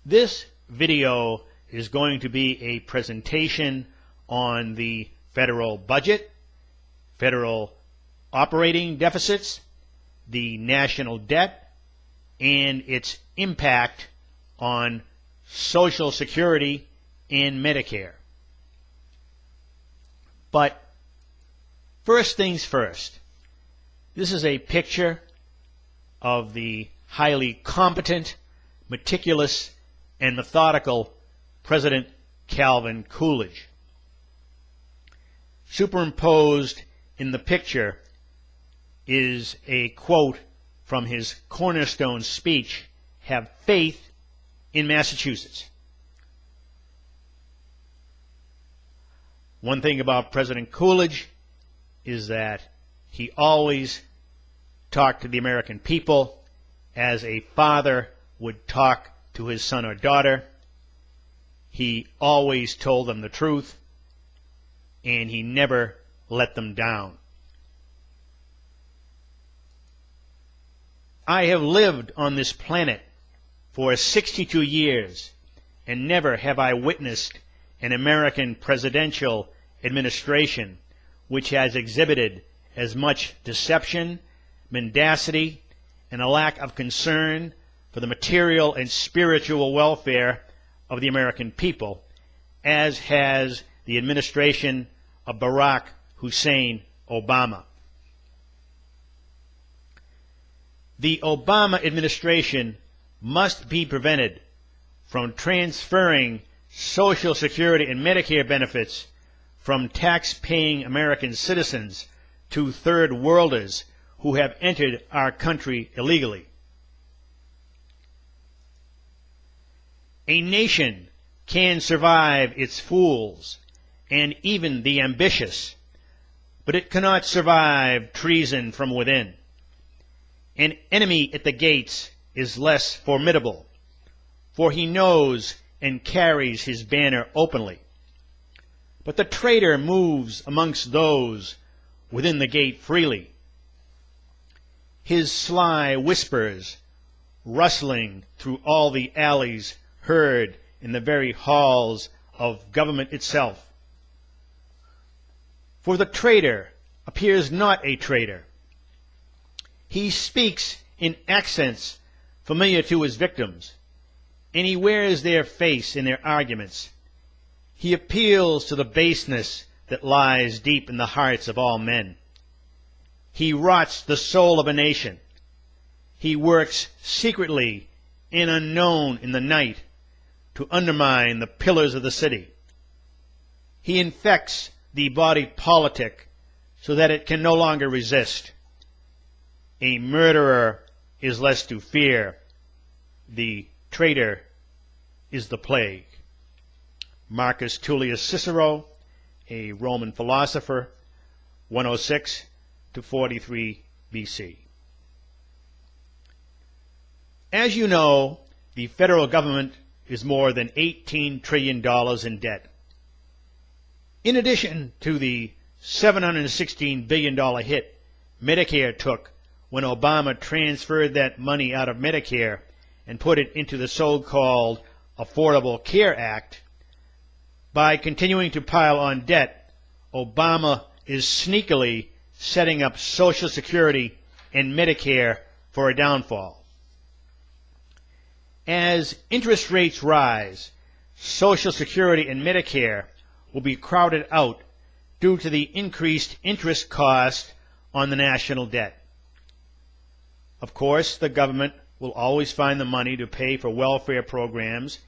This video is going to be a presentation on the federal budget, federal operating deficits, the national debt, and its impact on Social Security and Medicare. But first things first, this is a picture of the highly competent, meticulous, and methodical President Calvin Coolidge. Superimposed in the picture is a quote from his cornerstone speech, "Have faith in Massachusetts." One thing about President Coolidge is that he always talked to the American people as a father would talk to his son or daughter. He always told them the truth, and he never let them down. I have lived on this planet for 62 years, and never have I witnessed an American presidential administration which has exhibited as much deception, mendacity, and a lack of concern for the material and spiritual welfare of the American people, as has the administration of Barack Hussein Obama. The Obama administration must be prevented from transferring Social Security and Medicare benefits from tax-paying American citizens to third worlders who have entered our country illegally. A nation can survive its fools and even the ambitious, but it cannot survive treason from within. An enemy at the gates is less formidable, for he knows and carries his banner openly. But the traitor moves amongst those within the gate freely. His sly whispers, rustling through all the alleys, heard in the very halls of government itself. For the traitor appears not a traitor. He speaks in accents familiar to his victims, and he wears their face in their arguments. He appeals to the baseness that lies deep in the hearts of all men. He rots the soul of a nation. He works secretly and unknown in the night to undermine the pillars of the city. He infects the body politic so that it can no longer resist. A murderer is less to fear. The traitor is the plague. Marcus Tullius Cicero, a Roman philosopher, 106 to 43 BC. As you know, the federal government is more than $18 trillion in debt. In addition to the $716 billion hit Medicare took when Obama transferred that money out of Medicare and put it into the so-called Affordable Care Act, by continuing to pile on debt, Obama is sneakily setting up Social Security and Medicare for a downfall. As interest rates rise, Social Security and Medicare will be crowded out due to the increased interest cost on the national debt. Of course, the government will always find the money to pay for welfare programs,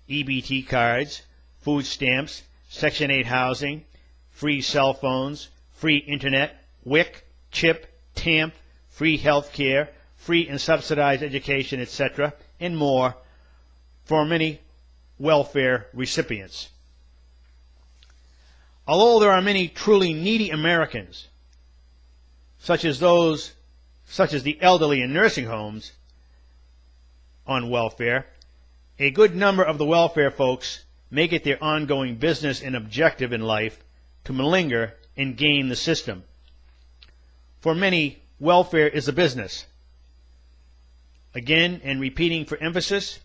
EBT cards, food stamps, Section 8 housing, free cell phones, free internet, WIC, CHIP, TAMP, free health care, free and subsidized education, etc., and more for many welfare recipients. Although there are many truly needy Americans, such as the elderly in nursing homes on welfare, a good number of the welfare folks make it their ongoing business and objective in life to malinger and game the system. For many, welfare is a business. Again, and repeating for emphasis,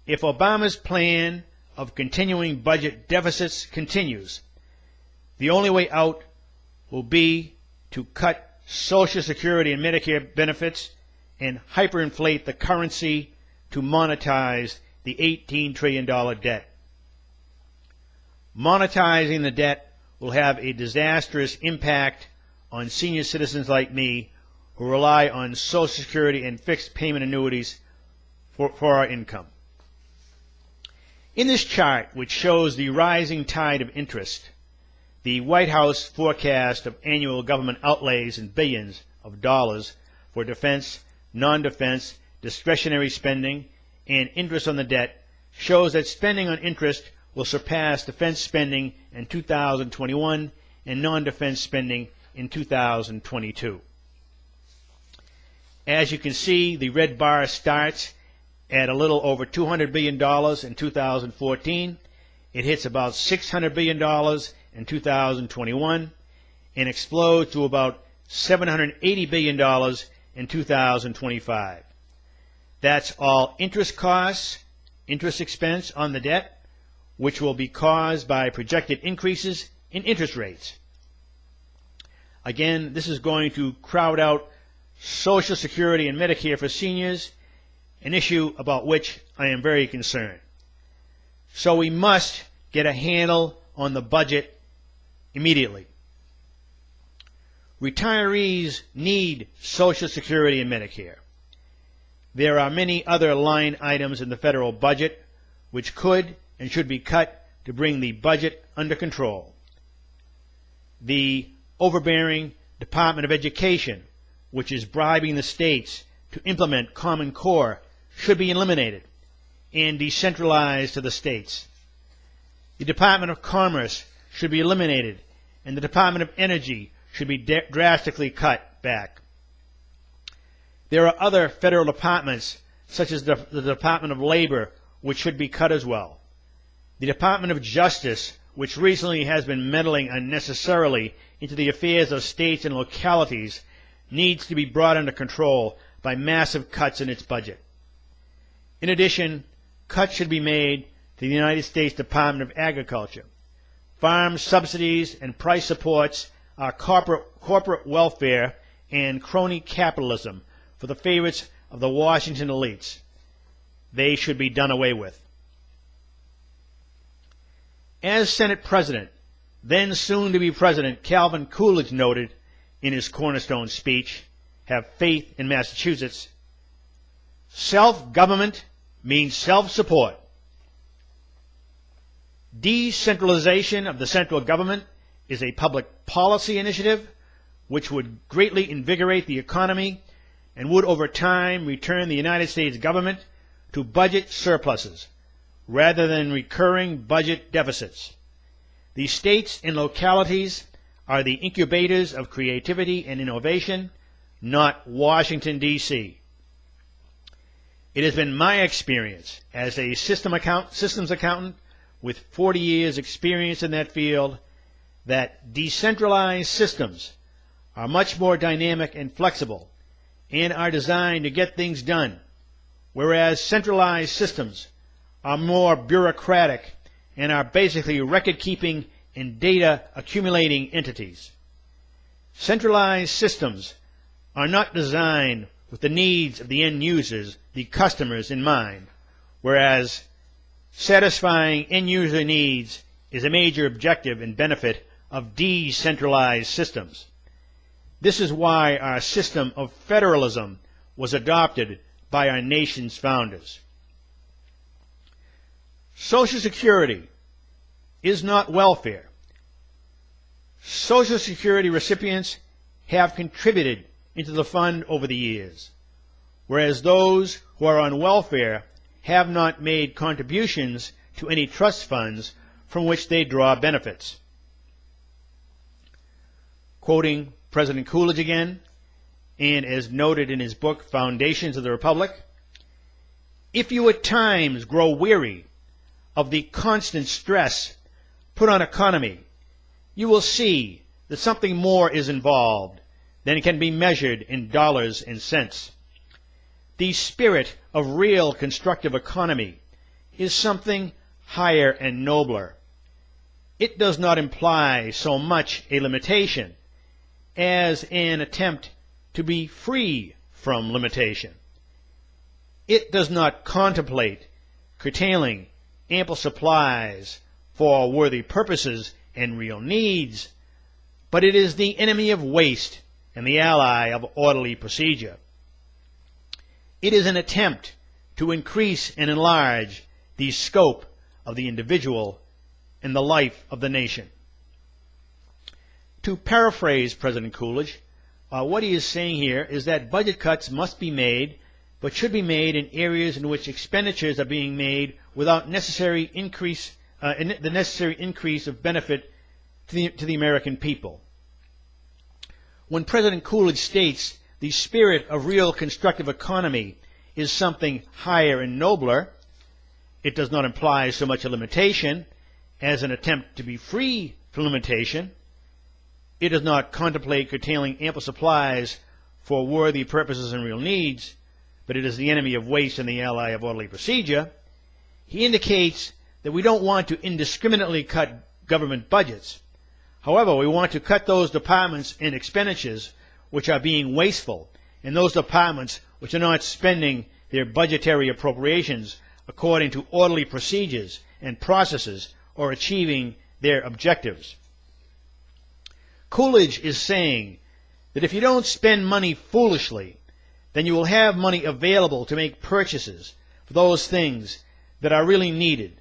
if Obama's plan of continuing budget deficits continues, the only way out will be to cut Social Security and Medicare benefits and hyperinflate the currency to monetize the $18 trillion debt. Monetizing the debt will have a disastrous impact on senior citizens like me who rely on Social Security and fixed payment annuities for our income. In this chart, which shows the rising tide of interest, the White House forecast of annual government outlays in billions of dollars for defense, non-defense, discretionary spending, and interest on the debt shows that spending on interest will surpass defense spending in 2021 and non-defense spending in 2022. As you can see, the red bar starts at a little over $200 billion in 2014. It hits about $600 billion in 2021 and explodes to about $780 billion in 2025. That's all interest costs, interest expense on the debt, which will be caused by projected increases in interest rates. Again, this is going to crowd out Social Security and Medicare for seniors, an issue about which I am very concerned. So we must get a handle on the budget immediately. Retirees need Social Security and Medicare. There are many other line items in the federal budget which could and should be cut to bring the budget under control. The overbearing Department of Education, which is bribing the states to implement Common Core, should be eliminated and decentralized to the states. The Department of Commerce should be eliminated, and the Department of Energy should be drastically cut back. There are other federal departments, such as the Department of Labor, which should be cut as well. The Department of Justice, which recently has been meddling unnecessarily into the affairs of states and localities, needs to be brought under control by massive cuts in its budget. In addition, cuts should be made to the United States Department of Agriculture. Farm subsidies and price supports are corporate welfare and crony capitalism for the favorites of the Washington elites. They should be done away with. As Senate President, then soon-to-be President Calvin Coolidge noted in his cornerstone speech, "Have faith in Massachusetts," self-government means self-support. Decentralization of the central government is a public policy initiative which would greatly invigorate the economy and would over time return the United States government to budget surpluses rather than recurring budget deficits. The states and localities are the incubators of creativity and innovation, not Washington, D.C. It has been my experience as a systems accountant with 40 years experience in that field that decentralized systems are much more dynamic and flexible and are designed to get things done, whereas centralized systems are more bureaucratic and are basically record-keeping and data-accumulating entities. Centralized systems are not designed with the needs of the end users, the customers, in mind, whereas satisfying end-user needs is a major objective and benefit of decentralized systems. This is why our system of federalism was adopted by our nation's founders. Social Security is not welfare. Social Security recipients have contributed into the fund over the years, whereas those who are on welfare have not made contributions to any trust funds from which they draw benefits. Quoting President Coolidge again, and as noted in his book Foundations of the Republic, "If you at times grow weary of the constant stress put on economy, you will see that something more is involved than can be measured in dollars and cents. The spirit of real constructive economy is something higher and nobler. It does not imply so much a limitation as an attempt to be free from limitation. It does not contemplate curtailing ample supplies for worthy purposes and real needs, but it is the enemy of waste and the ally of orderly procedure. It is an attempt to increase and enlarge the scope of the individual and the life of the nation. To paraphrase President Coolidge, what he is saying here is that budget cuts must be made, but should be made in areas in which expenditures are being made without the necessary increase of benefit to the American people. When President Coolidge states the spirit of real constructive economy is something higher and nobler, it does not imply so much a limitation as an attempt to be free from limitation. It does not contemplate curtailing ample supplies for worthy purposes and real needs, but it is the enemy of waste and the ally of orderly procedure. He indicates that we don't want to indiscriminately cut government budgets. However, we want to cut those departments and expenditures which are being wasteful, and those departments which are not spending their budgetary appropriations according to orderly procedures and processes or achieving their objectives. Coolidge is saying that if you don't spend money foolishly, then you will have money available to make purchases for those things that are really needed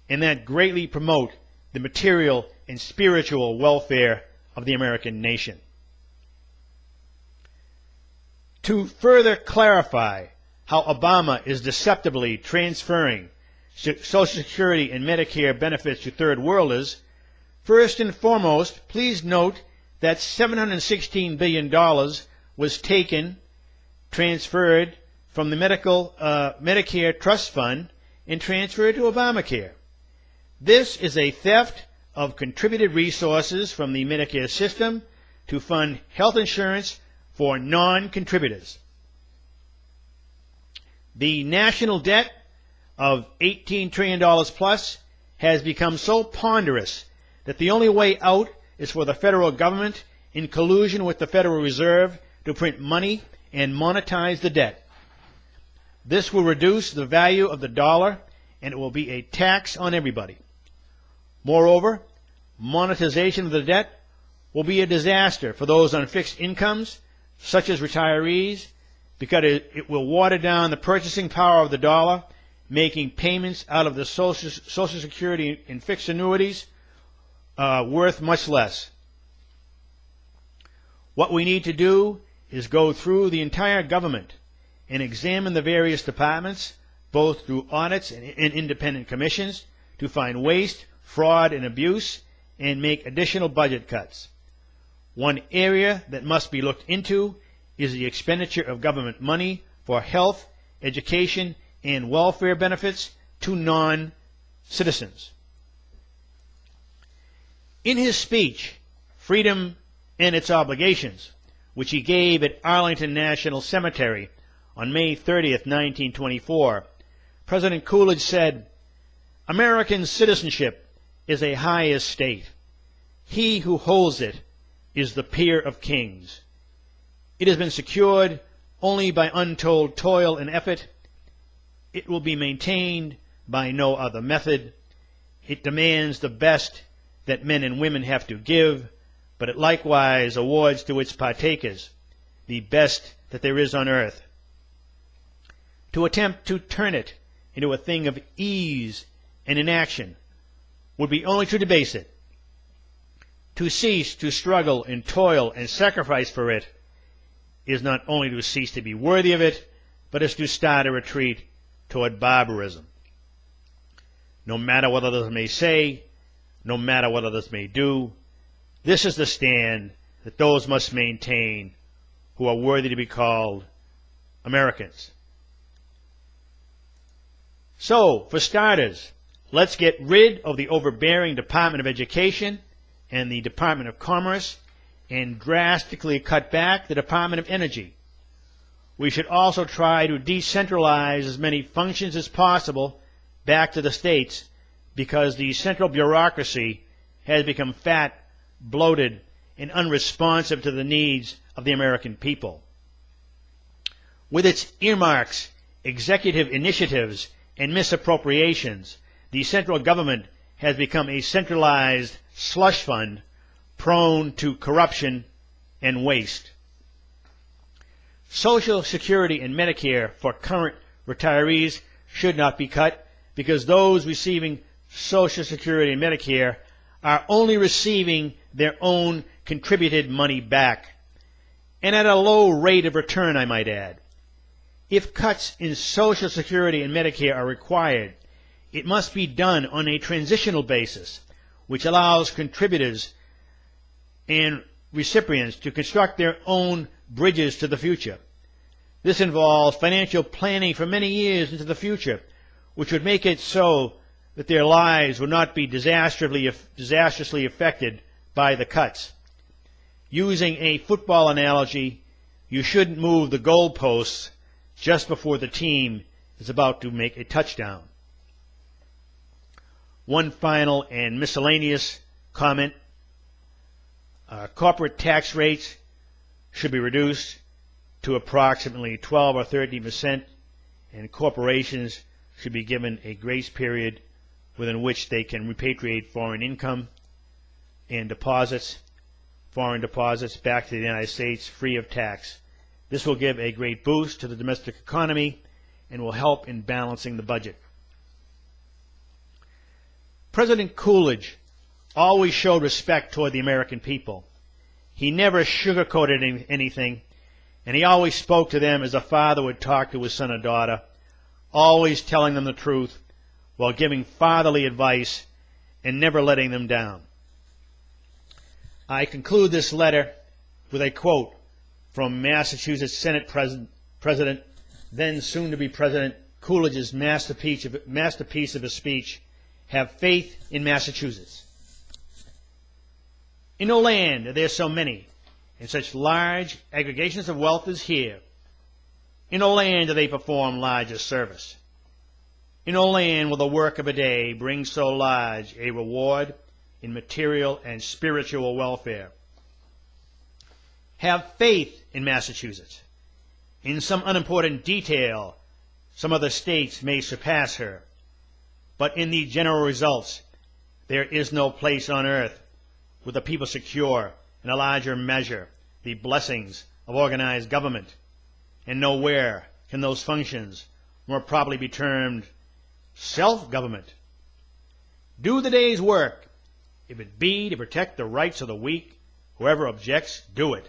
and that greatly promote the material and spiritual welfare of the American nation. To further clarify how Obama is deceptively transferring Social Security and Medicare benefits to third worlders, first and foremost, please note that $716 billion was transferred from the Medicare Trust Fund and transferred to Obamacare. This is a theft of contributed resources from the Medicare system to fund health insurance for non-contributors. The national debt of $18 trillion plus has become so ponderous that the only way out is for the federal government, in collusion with the Federal Reserve, to print money and monetize the debt. This will reduce the value of the dollar, and it will be a tax on everybody. Moreover, monetization of the debt will be a disaster for those on fixed incomes, such as retirees, because it will water down the purchasing power of the dollar, making payments out of the Social Security and fixed annuities worth much less. What we need to do is go through the entire government and examine the various departments, both through audits and independent commissions, to find waste, fraud, and abuse, and make additional budget cuts. One area that must be looked into is the expenditure of government money for health, education, and welfare benefits to non-citizens. In his speech, Freedom and Its Obligations, which he gave at Arlington National Cemetery on May 30th, 1924, President Coolidge said, "American citizenship is a high estate. He who holds it is the peer of kings. It has been secured only by untold toil and effort. It will be maintained by no other method. It demands the best that men and women have to give, but it likewise awards to its partakers the best that there is on earth. To attempt to turn it into a thing of ease and inaction would be only to debase it. To cease to struggle and toil and sacrifice for it is not only to cease to be worthy of it, but is to start a retreat toward barbarism. No matter what others may say, no matter what others may do, this is the stand that those must maintain who are worthy to be called Americans." So, for starters, let's get rid of the overbearing Department of Education and the Department of Commerce and drastically cut back the Department of Energy. We should also try to decentralize as many functions as possible back to the states because the central bureaucracy has become fat, bloated, and unresponsive to the needs of the American people. With its earmarks, executive initiatives, and misappropriations, the central government has become a centralized slush fund prone to corruption and waste. Social Security and Medicare for current retirees should not be cut because those receiving Social Security and Medicare are only receiving their own contributed money back, and at a low rate of return, I might add. If cuts in Social Security and Medicare are required, it must be done on a transitional basis, which allows contributors and recipients to construct their own bridges to the future. This involves financial planning for many years into the future, which would make it so that their lives would not be disastrously affected by the cuts. Using a football analogy, you shouldn't move the goalposts just before the team is about to make a touchdown. One final and miscellaneous comment. Corporate tax rates should be reduced to approximately 12 or 13%, and corporations should be given a grace period within which they can repatriate foreign income and foreign deposits back to the United States free of tax. This will give a great boost to the domestic economy and will help in balancing the budget. President Coolidge always showed respect toward the American people. He never sugarcoated anything, and he always spoke to them as a father would talk to his son or daughter, always telling them the truth while giving fatherly advice and never letting them down. I conclude this letter with a quote from Massachusetts Senate President, then soon-to-be President Coolidge's masterpiece of a speech, "Have faith in Massachusetts. In no land are there so many and such large aggregations of wealth as here. In no land do they perform larger service. In no land will the work of a day bring so large a reward in material and spiritual welfare. Have faith in Massachusetts. In some unimportant detail, some other states may surpass her, but in the general results, there is no place on earth where the people secure in a larger measure the blessings of organized government, and nowhere can those functions more properly be termed self-government. Do the day's work. If it be to protect the rights of the weak, whoever objects, do it.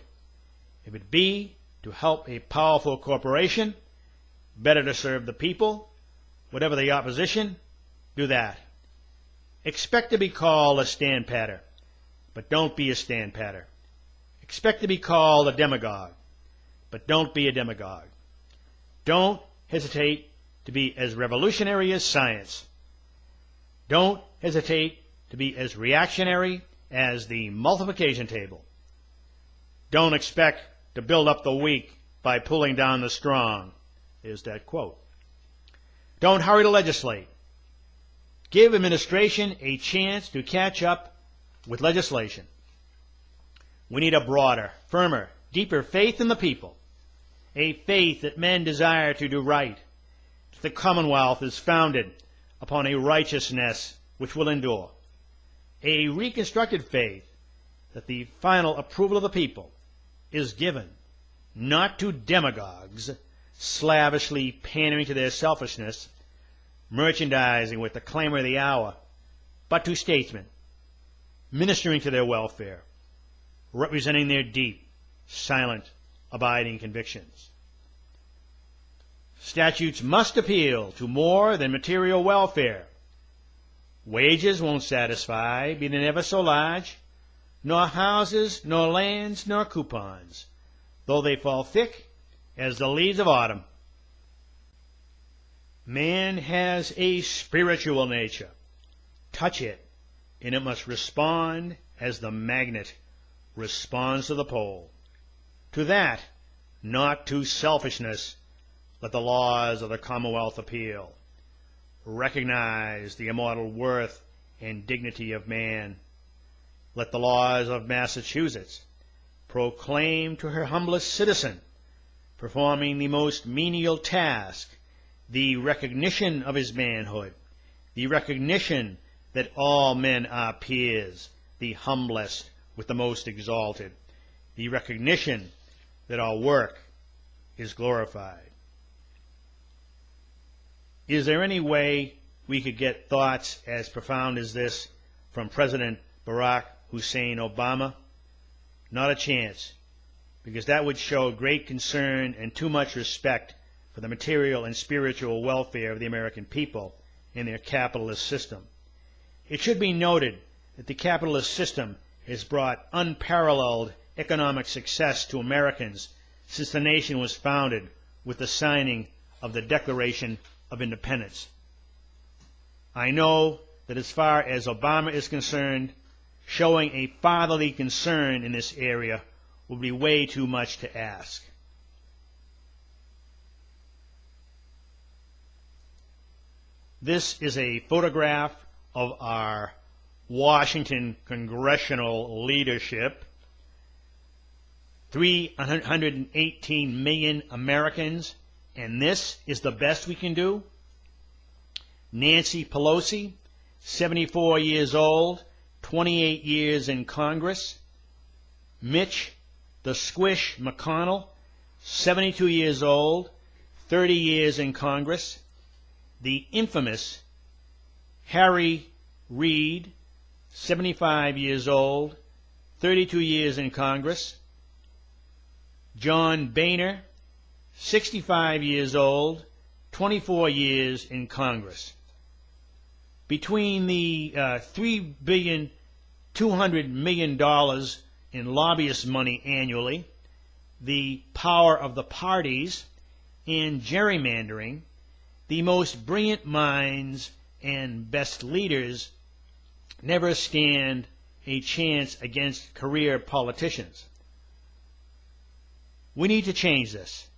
If it be to help a powerful corporation, better to serve the people, whatever the opposition, do that. Expect to be called a stand-patter, but don't be a stand-patter. Expect to be called a demagogue, but don't be a demagogue. Don't hesitate to be as revolutionary as science. Don't hesitate to be as reactionary as the multiplication table. Don't expect to build up the weak by pulling down the strong, is that quote. Don't hurry to legislate. Give administration a chance to catch up with legislation. We need a broader, firmer, deeper faith in the people, a faith that men desire to do right. The Commonwealth is founded upon a righteousness which will endure, a reconstructed faith that the final approval of the people is given not to demagogues slavishly pandering to their selfishness, merchandising with the clamor of the hour, but to statesmen ministering to their welfare, representing their deep, silent, abiding convictions. Statutes must appeal to more than material welfare. Wages won't satisfy, be they never so large, nor houses, nor lands, nor coupons, though they fall thick as the leaves of autumn. Man has a spiritual nature. Touch it, and it must respond as the magnet responds to the pole. To that, not to selfishness, let the laws of the Commonwealth appeal. recognize the immortal worth and dignity of man. Let the laws of Massachusetts proclaim to her humblest citizen, performing the most menial task, the recognition of his manhood, the recognition that all men are peers, the humblest with the most exalted, the recognition that our work is glorified. Is there any way we could get thoughts as profound as this from President Barack Hussein Obama? Not a chance, because that would show great concern and too much respect for the material and spiritual welfare of the American people in their capitalist system. It should be noted that the capitalist system has brought unparalleled economic success to Americans since the nation was founded with the signing of the Declaration of Independence. I know that as far as Obama is concerned, showing a fatherly concern in this area would be way too much to ask. This is a photograph of our Washington congressional leadership. 318 million Americans, and this is the best we can do? Nancy Pelosi, 74 years old, 28 years in Congress. Mitch the Squish McConnell, 72 years old, 30 years in Congress. The infamous Harry Reid, 75 years old, 32 years in Congress. John Boehner, 65 years old, 24 years in Congress. Between the $3,200,000,000 in lobbyist money annually, the power of the parties, and gerrymandering, the most brilliant minds and best leaders never stand a chance against career politicians. We need to change this.